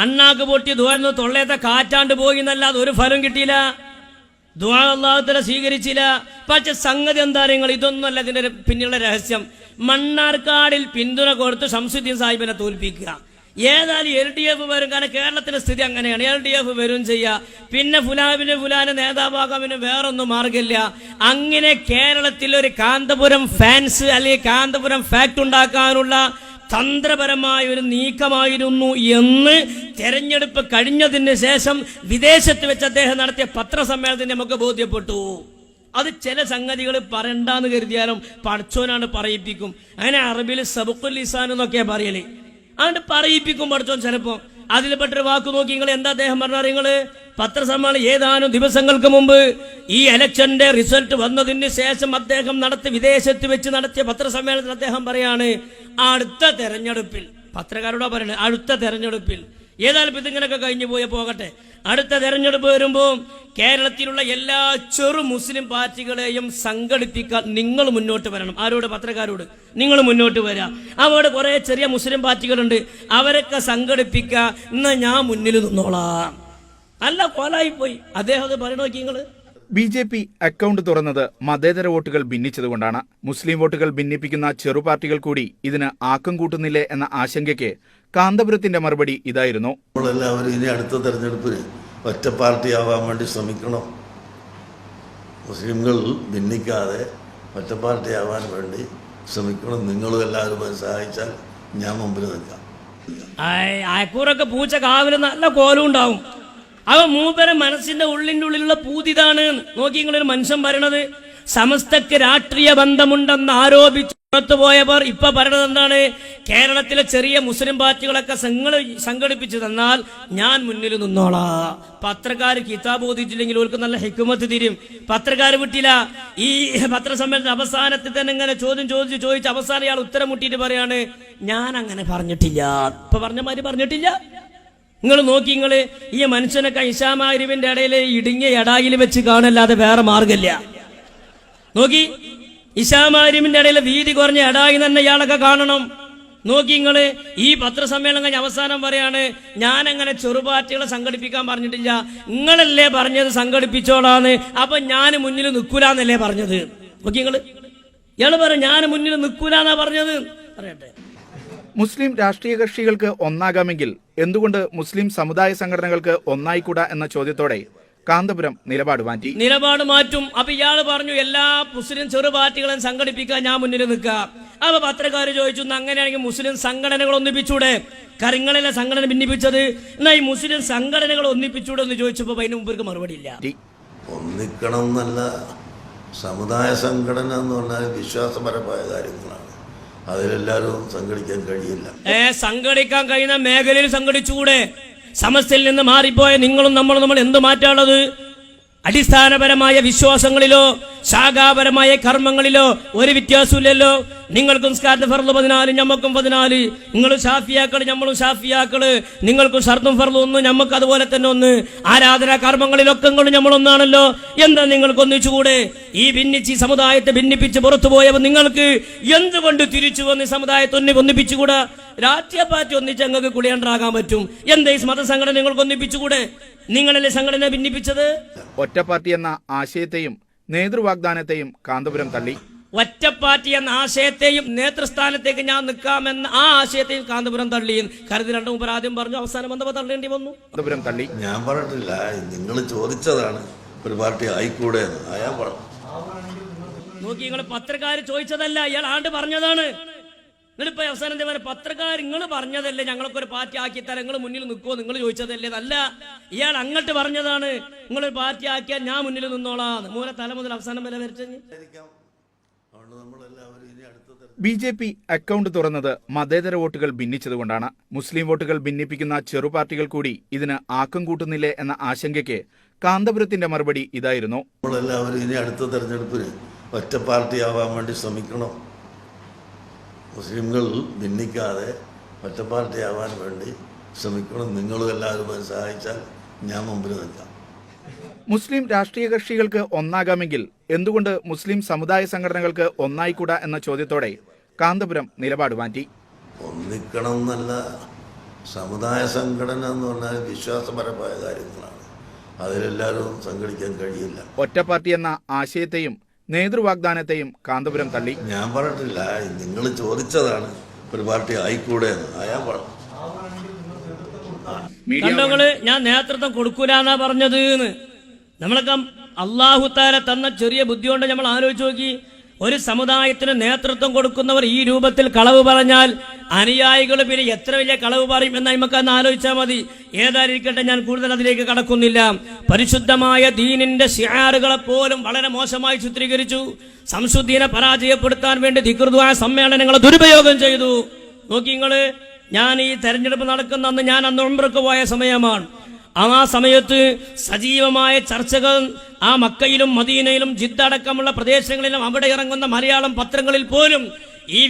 അണ്ണാക്ക് പൊട്ടി ദുആ തൊള്ളയത്തെ കാറ്റാണ്ട് പോയി എന്നല്ലാതെ ഒരു ഫലം കിട്ടിയില്ല. ദുആ അല്ലാഹു തആല സ്വീകരിച്ചില്ല. പക്ഷെ സംഗതി എന്താ, നിങ്ങൾ ഇതൊന്നുമല്ല ഇതിന്റെ പിന്നിലുള്ള രഹസ്യം. മണ്ണാർക്കാടിൽ പിന്തുണ കൊടുത്ത് ശംസുദ്ദീൻ സാഹിബിനെ തോൽപ്പിക്കുക. ഏതായാലും LDF വരും, കാരണം കേരളത്തിലെ സ്ഥിതി അങ്ങനെയാണ്. LDF വരും ചെയ്യുക, പിന്നെ ഫുലാനെ നേതാവാകാൻ പിന്നെ വേറൊന്നും മാർഗമില്ല. അങ്ങനെ കേരളത്തിൽ ഒരു കാന്തപുരം ഫാൻസ് അല്ലെങ്കിൽ കാന്തപുരം ഫാക്ട് ഉണ്ടാക്കാനുള്ള തന്ത്രപരമായ ഒരു നീക്കമായിരുന്നു എന്ന് തെരഞ്ഞെടുപ്പ് കഴിഞ്ഞതിന് ശേഷം വിദേശത്ത് വെച്ച് അദ്ദേഹം നടത്തിയ പത്രസമ്മേളനത്തിൽ നമുക്ക് ബോധ്യപ്പെട്ടു. അത് ചില സംഗതികൾ പറയണ്ടെന്ന് കരുതിയാലും പഠിച്ചോനാണ് പറയിപ്പിക്കും. അങ്ങനെ അറബിയിൽ സബുഖുൽ ലിസാൻ എന്നൊക്കെ പറയല്, അതുകൊണ്ട് പറയിപ്പിക്കും പഠിച്ചോൻ. ചിലപ്പോൾ അതിൽപ്പെട്ടൊരു വാക്ക് നോക്കി നിങ്ങൾ എന്താ അദ്ദേഹം പറഞ്ഞാൽ, നിങ്ങൾ പത്രസമ്മേളനം ഏതാനും ദിവസങ്ങൾക്ക് മുമ്പ് ഈ ഇലക്ഷന്റെ റിസൾട്ട് വന്നതിന് ശേഷം അദ്ദേഹം വിദേശത്ത് വെച്ച് നടത്തിയ പത്രസമ്മേളനത്തിൽ അദ്ദേഹം പറയാണ്, അടുത്ത തെരഞ്ഞെടുപ്പിൽ, പത്രക്കാരോടാ പറയുന്നത്, അടുത്ത തെരഞ്ഞെടുപ്പിൽ ഏതായാലും ഇതിങ്ങനെയൊക്കെ കഴിഞ്ഞു പോകട്ടെ, അടുത്ത തെരഞ്ഞെടുപ്പ് വരുമ്പോൾ കേരളത്തിലുള്ള എല്ലാ ചെറു മുസ്ലിം പാർട്ടികളെയും സംഘടിപ്പിക്കാൻ നിങ്ങൾ മുന്നോട്ട് വരണം. ആരോട്? പത്രക്കാരോട്. നിങ്ങൾ മുന്നോട്ട് വരാം. അവിടെ കുറെ ചെറിയ മുസ്ലിം പാർട്ടികളുണ്ട്, അവരൊക്കെ സംഘടിപ്പിക്കുക, എന്നാ ഞാൻ മുന്നിൽ നിന്നോളാം. അല്ല, കൊലായി പോയി അദ്ദേഹം അത് പറയണ നോക്കി നിങ്ങൾ. BJP അക്കൗണ്ട് തുറന്നത് മതേതര വോട്ടുകൾ ഭിന്നിച്ചതുകൊണ്ടാണ്. മുസ്ലിം വോട്ടുകൾ ഭിന്നിപ്പിക്കുന്ന ചെറു പാർട്ടികൾ കൂടി ഇതിന് ആക്കം കൂട്ടുന്നില്ലേ എന്ന ആശങ്കയ്ക്ക് കാന്തപുരത്തിന്റെ മറുപടി ഇതായിരുന്നു. നമ്മളെല്ലാവരും ഇനി അടുത്ത തെരഞ്ഞെടുപ്പിന് ഒറ്റ പാർട്ടിയാവാൻ വേണ്ടി ശ്രമിക്കണം. മുസ്ലിങ്ങൾ ഭിന്നിക്കാതെ ഒറ്റ പാർട്ടിയാവാൻ വേണ്ടി ശ്രമിക്കണം. നിങ്ങളും എല്ലാവരും സഹായിച്ചാൽ ഞാൻ മുമ്പിൽ നിൽക്കാം. അയക്കൂറൊക്കെ പൂച്ച കാവില് നല്ല കോലും ഉണ്ടാവും. അവ മൂപ്പരെ മനസ്സിന്റെ ഉള്ളിലുള്ള പൂതിതാണ്. നോക്കി നിങ്ങളൊരു മനുഷ്യൻ പറയണത്, സമസ്തക്ക് രാഷ്ട്രീയ ബന്ധമുണ്ടെന്ന് ആരോപിച്ച് പുറത്തുപോയവർ ഇപ്പൊ പറയണത് എന്താണ്, കേരളത്തിലെ ചെറിയ മുസ്ലിം പാർട്ടികളൊക്കെ സംഘടിപ്പിച്ചു തന്നാൽ ഞാൻ മുന്നിൽ നിന്നോളാം. പത്രക്കാർ കിതാബ് ഓതിച്ചില്ലെങ്കിൽ അവർക്ക് നല്ല ഹിക്മത്ത് തിരും. പത്രക്കാർ വിട്ടില്ല. ഈ പത്രസമ്മേളനത്തിന്റെ അവസാനത്തിൽ തന്നെ ഇങ്ങനെ ചോദിച്ച് അവസാനം ഇയാൾ ഉത്തരം മുട്ടിയിട്ട് പറയാണ്, ഞാൻ അങ്ങനെ പറഞ്ഞിട്ടില്ല. ഇപ്പൊ പറഞ്ഞ മാതിരി പറഞ്ഞിട്ടില്ല. നിങ്ങൾ നോക്കി, നിങ്ങൾ ഈ മനുഷ്യനൊക്കെ ഇശാമാരിവിന്റെ ഇടയിൽ ഇടുങ്ങിയ എടായിൽ വെച്ച് കാണല്ലാതെ വേറെ മാർഗമില്ല. നോക്കി, ഇശാമാരിവിന്റെ ഇടയിൽ വീതി കുറഞ്ഞ എടായി തന്നെ ഇയാളൊക്കെ കാണണം. നോക്കി, നിങ്ങള് ഈ പത്രസമ്മേളനം കഴിഞ്ഞ അവസാനം പറയാണ്, ഞാൻ അങ്ങനെ ചെറുപാർട്ടികളെ സംഘടിപ്പിക്കാൻ പറഞ്ഞിട്ടില്ല, നിങ്ങളല്ലേ പറഞ്ഞത് സംഘടിപ്പിച്ചോളാന്ന്. അപ്പൊ ഞാൻ മുന്നിൽ നിൽക്കൂലെന്നല്ലേ പറഞ്ഞത്. നോക്കി, ഇയാള് പറയും ഞാൻ മുന്നിൽ നിൽക്കൂലെന്നാ പറഞ്ഞത്. പറയട്ടെ, മുസ്ലിം രാഷ്ട്രീയ കക്ഷികൾക്ക് ഒന്നാകാമെങ്കിൽ എന്തുകൊണ്ട് മുസ്ലിം സമുദായ സംഘടനകൾക്ക് ഒന്നായിക്കൂടാ എന്ന ചോദ്യത്തോടെ കാന്തപുരം നിലപാട് മാറ്റും. അപ്പൊ ഇയാള് പറഞ്ഞു, എല്ലാ മുസ്ലിം ചെറു പാർട്ടികളെയും സംഘടിപ്പിക്കാൻ ഞാൻ മുന്നിൽ നിൽക്കാം. അപ്പൊ പത്രക്കാർ ചോദിച്ചു, അങ്ങനെയാണെങ്കിൽ മുസ്ലിം സംഘടനകൾ ഒന്നിപ്പിച്ചൂടെ? കരങ്ങളിലെ സംഘടന ഭിന്നിപ്പിച്ചത്, എന്നാ ഈ മുസ്ലിം സംഘടനകൾ ഒന്നിപ്പിച്ചൂടെ എന്ന് ചോദിച്ചപ്പോ അതിന് മുമ്പ് മറുപടി ഇല്ല. ഒന്നിക്കണം എന്നല്ല, സമുദായ സംഘടന എന്ന് പറഞ്ഞാൽ വിശ്വാസപരമായ കാര്യങ്ങളാണ്. അതിലെല്ലാവരും സംഘടിക്കാൻ കഴിയില്ല. സംഘടിക്കാൻ കഴിയുന്ന മേഖലയിൽ സംഘടിച്ചുകൂടെ? സമസ്തയിൽ നിന്ന് മാറിപ്പോയ നിങ്ങളും നമ്മൾ എന്ത് മാറ്റാനുള്ളത്? അടിസ്ഥാനപരമായ വിശ്വാസങ്ങളിലോ ശാഖാപരമായ കർമ്മങ്ങളിലോ ഒരു വ്യത്യാസമില്ലല്ലോ. നിങ്ങൾക്കും സ്കാർട്ട് ഫർള് 14, ഞമ്മക്കും 14. നിങ്ങൾ ഷാഫിയാക്കള്, ഞമ്മളും ഷാഫിയാക്കള്. നിങ്ങൾക്കും ഷർത്തും ഫർളും ഒന്ന്, ഞമ്മക്ക് അതുപോലെ തന്നെ ഒന്ന്. ആരാധനാ കർമ്മങ്ങളിലൊക്കെ ഞമ്മളൊന്നാണല്ലോ. എന്താ നിങ്ങൾക്ക് ഒന്നിച്ചുകൂടെ? ഈ ഭിന്നിച്ച് സമുദായത്തെ ഭിന്നിപ്പിച്ച് പുറത്തുപോയവർ നിങ്ങൾക്ക് എന്തുകൊണ്ട് തിരിച്ചു വന്ന് സമുദായത്തെ ഒന്നിപ്പിച്ചുകൂടാ? രാഷ്ട്രീയ പാർട്ടി ഒന്നിച്ച് ഞങ്ങൾക്ക് കുളിയണ്ടാകാൻ പറ്റും. എന്താ ഈ മതസംഘടന നിങ്ങൾക്ക് ഒന്നിപ്പിച്ചുകൂടെ? നിങ്ങളല്ലേ സംഘടന ഭിന്നിപ്പിച്ചത്? ഒറ്റപ്പാർട്ടി എന്ന ആശയത്തെയും നേതൃവാഗ്ദാനത്തെയും കാന്തപുരം തള്ളി. ഒറ്റപ്പാർട്ടി എന്ന ആശയത്തെയും നേതൃസ്ഥാനത്തേക്ക് ഞാൻ നിൽക്കാമെന്ന ആ ആശയത്തെയും കാന്തപുരം തള്ളി. കരുതി രണ്ടു മുമ്പ് ആദ്യം പറഞ്ഞു, അവസാനം വന്നപ്പോ തള്ളേണ്ടി വന്നു. കാന്തപുരം തള്ളി. ഞാൻ പറഞ്ഞിട്ടില്ല, നിങ്ങൾ ചോദിച്ചതാണ് ഒരു പാർട്ടി ആയിക്കൂടെ എന്ന്. അയാൾ പറഞ്ഞു. നോക്കി, നിങ്ങൾ പത്രക്കാർ ചോദിച്ചതല്ല, ഇയാൾ ആണ്ട് പറഞ്ഞതാണ്. നിങ്ങളിപ്പോ അവസാനം എന്താ പറയുക? പത്രക്കാർ നിങ്ങൾ പറഞ്ഞതല്ലേ ഞങ്ങളൊക്കെ ഒരു പാർട്ടി ആക്കി തരാം, നിങ്ങൾ മുന്നിൽ നിൽക്കുമോ, നിങ്ങൾ ചോദിച്ചതല്ലേ? അല്ല, ഇയാൾ അങ്ങോട്ട് പറഞ്ഞതാണ്, നിങ്ങളൊരു പാർട്ടി ആക്കിയാൽ ഞാൻ മുന്നിൽ നിന്നോളാം. മൂല തല മുതൽ അവസാനം വരെ വരച്ചു. BJP അക്കൗണ്ട് തുറന്നത് മതേതര വോട്ടുകൾ ഭിന്നിച്ചതുകൊണ്ടാണ്. മുസ്ലിം വോട്ടുകൾ ഭിന്നിപ്പിക്കുന്ന ചെറു പാർട്ടികൾ കൂടി ഇതിന് ആക്കം കൂട്ടുന്നില്ലേ എന്ന ആശങ്കയ്ക്ക് കാന്തപുരത്തിന്റെ മറുപടി ഇതായിരുന്നു. നമ്മളെല്ലാവരും ഇനി അടുത്ത തെരഞ്ഞെടുപ്പിന് ഒറ്റ പാർട്ടിയാവാൻ വേണ്ടി ശ്രമിക്കണം. മുസ്ലിങ്ങൾ ഭിന്നിക്കാതെ ഒറ്റ പാർട്ടിയാവാൻ വേണ്ടി ശ്രമിക്കണം. നിങ്ങളും എല്ലാവരും സഹായിച്ചാൽ ഞാൻ മുമ്പിൽ നിൽക്കാം. മുസ്ലിം രാഷ്ട്രീയ കക്ഷികൾക്ക് ഒന്നാകാമെങ്കിൽ എന്തുകൊണ്ട് മുസ്ലിം സമുദായ സംഘടനകൾക്ക് ഒന്നായിക്കൂടാ എന്ന ചോദ്യത്തോടെ കാന്തപുരം നിലപാട് മാറ്റി. ഒന്നിക്കണം എന്നല്ല, സമുദായ സംഘടന എന്ന് പറഞ്ഞാൽ വിശ്വാസപരമായ കാര്യങ്ങളാണ്. അതിലെല്ലാവരും സംഘടിക്കാൻ കഴിയില്ല. ഒറ്റപ്പാർട്ടി എന്ന ആശയത്തെയും നേതൃവാഗ്ദാനത്തെയും കാന്തപുരം തള്ളി. ഞാൻ പറഞ്ഞിട്ടില്ല, നിങ്ങൾ ചോദിച്ചതാണ് ഒരു പാർട്ടി ആയിക്കൂടെ എന്ന്. ആയാ പറഞ്ഞു. കണ്ടോങ്ങള്, ഞാൻ നേതൃത്വം കൊടുക്കൂല എന്നാ പറഞ്ഞത്. നമ്മളൊക്കെ അള്ളാഹു താല തന്ന ചെറിയ ബുദ്ധി കൊണ്ട് നമ്മൾ ആലോചിച്ച് നോക്കി. ഒരു സമുദായത്തിന് നേതൃത്വം കൊടുക്കുന്നവർ ഈ രൂപത്തിൽ കളവ് പറഞ്ഞാൽ അനുയായികൾ പിന്നെ എത്ര വലിയ കളവ് പറയും എന്ന് നമുക്കൊന്ന് ആലോചിച്ചാൽ മതി. ഏതായിരിക്കട്ടെ, ഞാൻ കൂടുതൽ അതിലേക്ക് കടക്കുന്നില്ല. പരിശുദ്ധമായ ദീനിന്റെ ശിആറുകളെ പോലും വളരെ മോശമായി ചിത്രീകരിച്ചു. സംശുദ്ധീനെ പരാജയപ്പെടുത്താൻ വേണ്ടി ദിക്ർ ദുആ സമ്മേളനങ്ങളെ ദുരുപയോഗം ചെയ്തു. നോക്കി നിങ്ങള്, ഞാൻ ഈ തെരഞ്ഞെടുപ്പ് നടക്കുന്ന അന്ന് ഞാൻ അന്ന് ഉംറക്ക് പോയ സമയമാണ്. ആ സമയത്ത് സജീവമായ ചർച്ചകൾ ആ മക്കയിലും മദീനയിലും ജിദ്ദ അടക്കമുള്ള പ്രദേശങ്ങളിലും അവിടെ ഇറങ്ങുന്ന മലയാളം പത്രങ്ങളിൽ പോലും ഈ